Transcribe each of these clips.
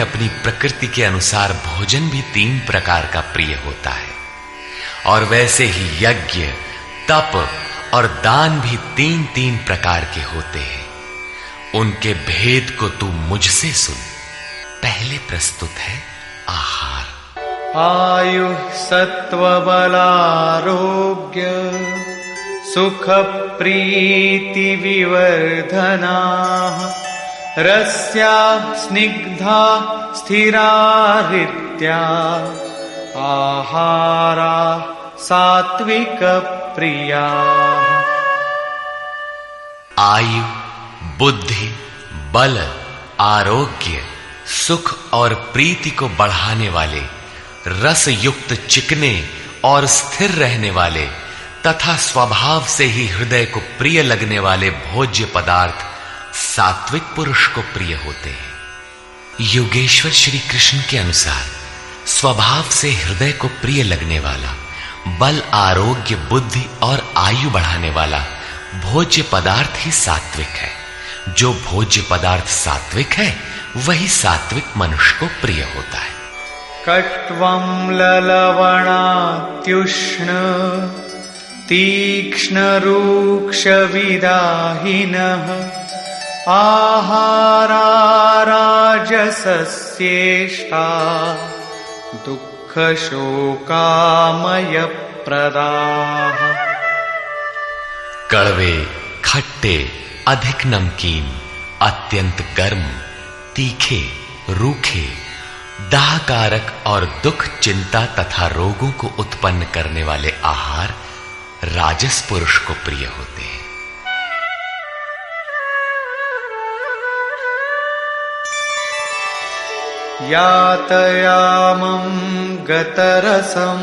अपनी प्रकृति के अनुसार भोजन भी 3 प्रकार का प्रिय होता है, और वैसे ही यज्ञ, तप और दान भी 3-3 प्रकार के होते हैं। उनके भेद को तू मुझसे सुन। पहले प्रस्तुत है आहार। आयु सत्व बलारोग्य सुख प्रीति विवर्धना रस्या स्निग्धा स्थिरा हृद्या आहारा सात्विक प्रिया। आयु, बुद्धि, बल, आरोग्य, सुख और प्रीति को बढ़ाने वाले, रस युक्त चिकने और स्थिर रहने वाले तथा स्वभाव से ही हृदय को प्रिय लगने वाले भोज्य पदार्थ सात्विक पुरुष को प्रिय होते हैं। योगेश्वर श्री कृष्ण के अनुसार स्वभाव से हृदय को प्रिय लगने वाला, बल, आरोग्य, बुद्धि और आयु बढ़ाने वाला भोज्य पदार्थ ही सात्विक है। जो भोज्य पदार्थ सात्विक है वही सात्विक मनुष्य को प्रिय होता है। कट्वं ललवणात्युष्ण तीक्ष्ण रूक्ष विदाहिनः आहारा राजसस्येष्टा दुःख शोकामय प्रदाः। कड़वे, खट्टे, अधिक नमकीन, अत्यंत गर्म, तीखे, रूखे, दाहकारक और दुख, चिंता तथा रोगों को उत्पन्न करने वाले आहार राजस पुरुष को प्रिय होते हैं। यातयामं गतरसं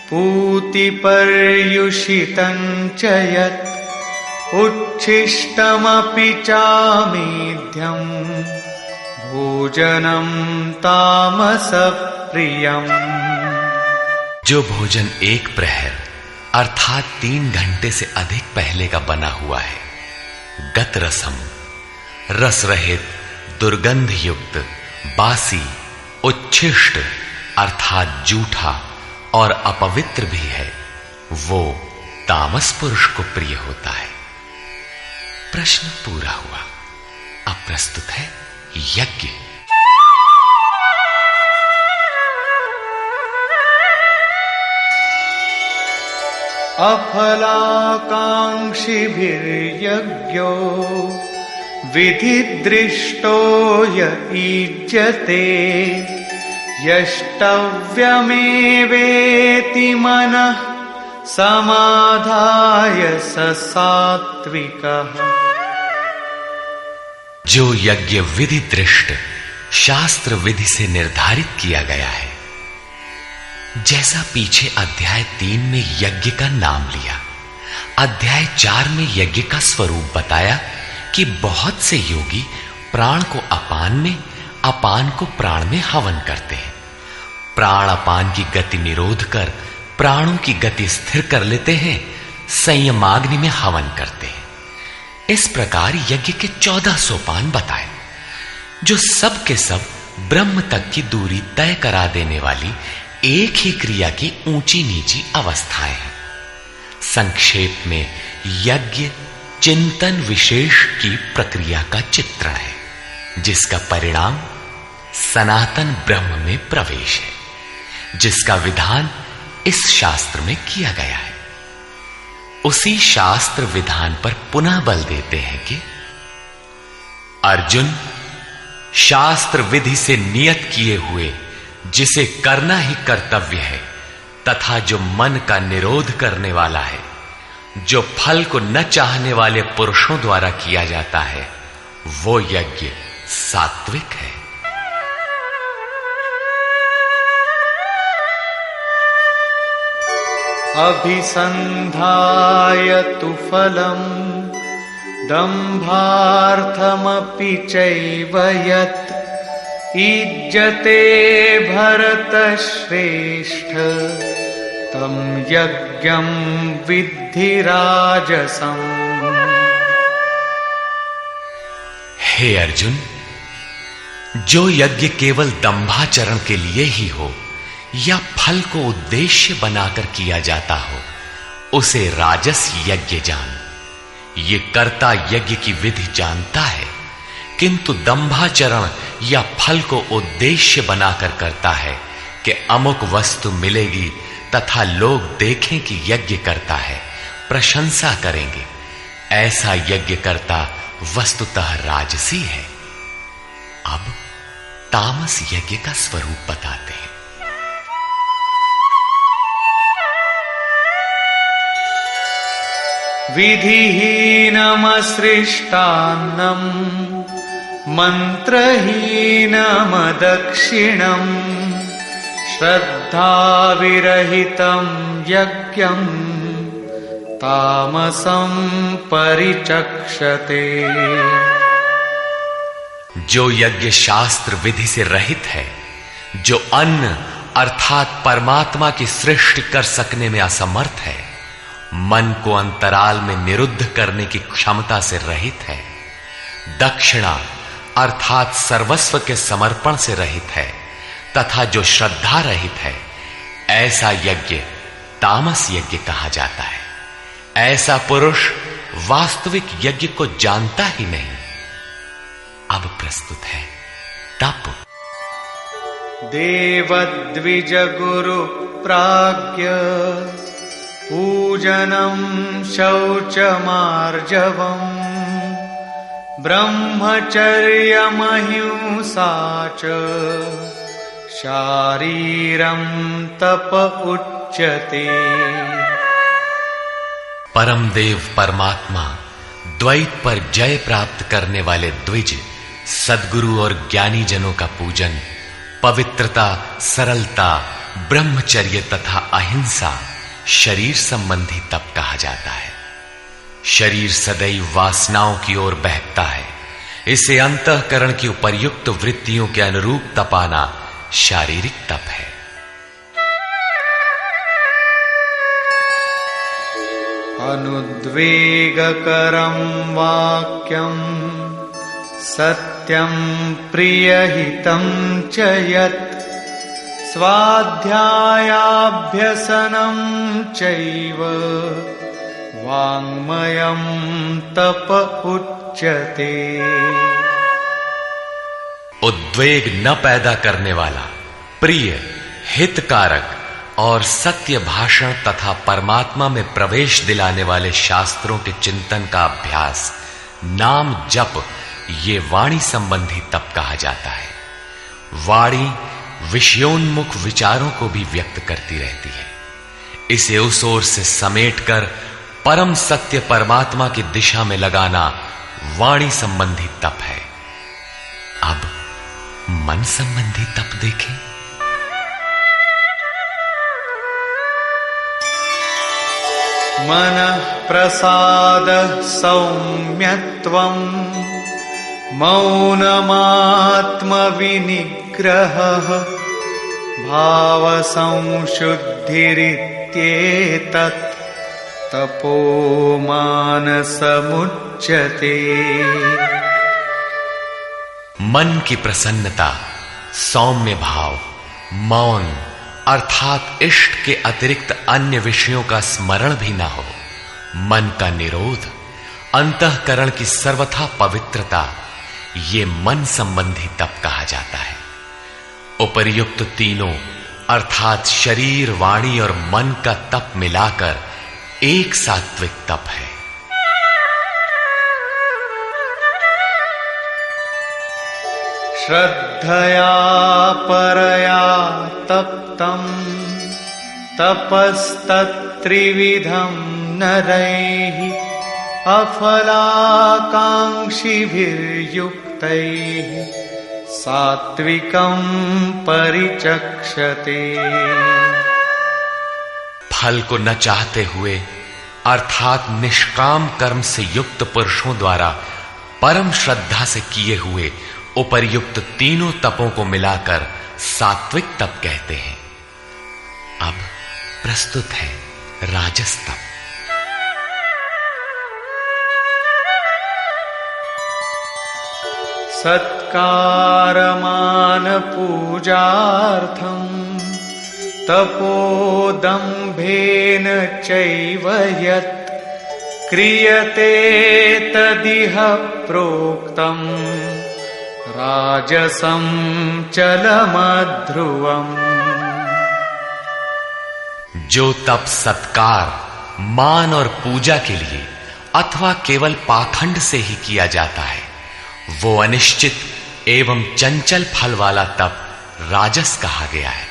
पूतिपर्युषितं च यत् उच्छिष्टमपि चामेध्यं भोजनं तामस प्रियम्। जो भोजन 1 प्रहर अर्थात 3 घंटे से अधिक पहले का बना हुआ है, गत रसम, रस रहित, दुर्गंध युक्त, बासी, उच्छिष्ट अर्थात जूठा और अपवित्र भी है, वो तामस पुरुष को प्रिय होता है। प्रश्न पूरा हुआ। अब प्रस्तुत है यज्ञ। अफलाकांक्षिभिर्यज्ञो विधिदृष्टो य ईज्यते यष्टव्यमेवेति मनः समाधाय स सात्विकः। जो यज्ञ विधि दृष्ट शास्त्र विधि से निर्धारित किया गया है, जैसा पीछे अध्याय 3 में यज्ञ का नाम लिया, अध्याय 4 में यज्ञ का स्वरूप बताया कि बहुत से योगी प्राण को अपान में, अपान को प्राण में हवन करते हैं। प्राण अपान की गति निरोध कर प्राणों की गति स्थिर कर लेते हैं, संयमाग्नि में हवन करते हैं। इस प्रकार यज्ञ के 14 सोपान बताए, जो सब के सब ब्रह्म तक की दूरी तय करा देने वाली एक ही क्रिया की ऊंची नीची अवस्थाएं हैं। संक्षेप में यज्ञ चिंतन विशेष की प्रक्रिया का चित्रण है, जिसका परिणाम सनातन ब्रह्म में प्रवेश है, जिसका विधान इस शास्त्र में किया गया है। उसी शास्त्र विधान पर पुनः बल देते हैं कि अर्जुन, शास्त्र विधि से नियत किए हुए जिसे करना ही कर्तव्य है तथा जो मन का निरोध करने वाला है, जो फल को न चाहने वाले पुरुषों द्वारा किया जाता है, वो यज्ञ सात्विक है। अभिसंधाय तु फलम् दम्भार्थमपि चैव यत् ईज्यते भरतश्रेष्ठ तं यज्ञं विद्धि राजसम्। हे अर्जुन, जो यज्ञ केवल दंभाचरण के लिए ही हो या फल को उद्देश्य बनाकर किया जाता हो, उसे राजस यज्ञ जान। ये कर्ता यज्ञ की विधि जानता है, किंतु दंभाचरण या फल को उद्देश्य बनाकर करता है कि अमुक वस्तु मिलेगी तथा लोग देखें कि यज्ञ करता है, प्रशंसा करेंगे। ऐसा यज्ञ करता वस्तुतः राजसी है। अब तामस यज्ञ का स्वरूप बताते हैं। विधिहीनमसृष्टान्नं मन्त्रहीनमदक्षिणम् श्रद्धाविरहितं यज्ञं तामसं परिचक्षते। जो यज्ञ शास्त्र विधि से रहित है, जो अन्न अर्थात परमात्मा की सृष्टि कर सकने में असमर्थ है, मन को अंतराल में निरुद्ध करने की क्षमता से रहित है, दक्षिणा अर्थात सर्वस्व के समर्पण से रहित है तथा जो श्रद्धा रहित है, ऐसा यज्ञ तामस यज्ञ कहा जाता है। ऐसा पुरुष वास्तविक यज्ञ को जानता ही नहीं। अब प्रस्तुत है तप। देवद्विज गुरु प्राज्ञ पूजनं शौचमार्जवम् ब्रह्मचर्यमहिंसा च शारीरं तप उच्यते। परम देव परमात्मा द्वैत पर जय प्राप्त करने वाले द्विज सद्गुरु और ज्ञानी जनों का पूजन पवित्रता, सरलता, ब्रह्मचर्य तथा अहिंसा शरीर संबंधी तप कहा जाता है। शरीर सदैव वासनाओं की ओर बहकता है, इसे अंतःकरण की उपर्युक्त वृत्तियों के अनुरूप तपाना शारीरिक तप है। अनुद्वेगकरं वाक्यं सत्यं प्रियहितं च यत् स्वाध्यायाभ्यसनं चैव वाङ्मयं तप उच्यते। उद्वेग न पैदा करने वाला, प्रिय, हितकारक और सत्य भाषण तथा परमात्मा में प्रवेश दिलाने वाले शास्त्रों के चिंतन का अभ्यास, नाम जप, ये वाणी संबंधी तप कहा जाता है। वाणी विषयोन्मुख विचारों को भी व्यक्त करती रहती है। इसे उस ओर से समेटकर परम सत्य परमात्मा की दिशा में लगाना वाणी संबंधी तप है। अब मन संबंधी तप देखें। मनः प्रसाद सौम्यत्वं मौनमात्मविनिग्रहः भावसंशुद्धिरित्येतत् तपो मानसमुच्यते। मन की प्रसन्नता, सौम्य भाव, मौन अर्थात इष्ट के अतिरिक्त अन्य विषयों का स्मरण भी न हो, मन का निरोध, अंतःकरण की सर्वथा पवित्रता, ये मन संबंधी तप कहा जाता है। उपर्युक्त तीनों अर्थात शरीर, वाणी और मन का तप मिलाकर एक सात्विक तप है। श्रद्धया परया तप्तं तपस्तत्त्रिविधं नरैः अफलाकांक्षिभिर्युक्तैः सात्विकं परिचक्षते। फल को न चाहते हुए अर्थात निष्काम कर्म से युक्त पुरुषों द्वारा परम श्रद्धा से किए हुए उपर्युक्त तीनों तपों को मिलाकर सात्विक तप कहते हैं। अब प्रस्तुत है राजस तप। सत्कारमान पूजार्थम् तपोदम्भेन चैव यत् क्रियते तदिह प्रोक्तम् राजसं चलमध्रुवम्। जो तप सत्कार, मान और पूजा के लिए अथवा केवल पाखंड से ही किया जाता है, वो अनिश्चित एवं चंचल फल वाला तप राजस कहा गया है।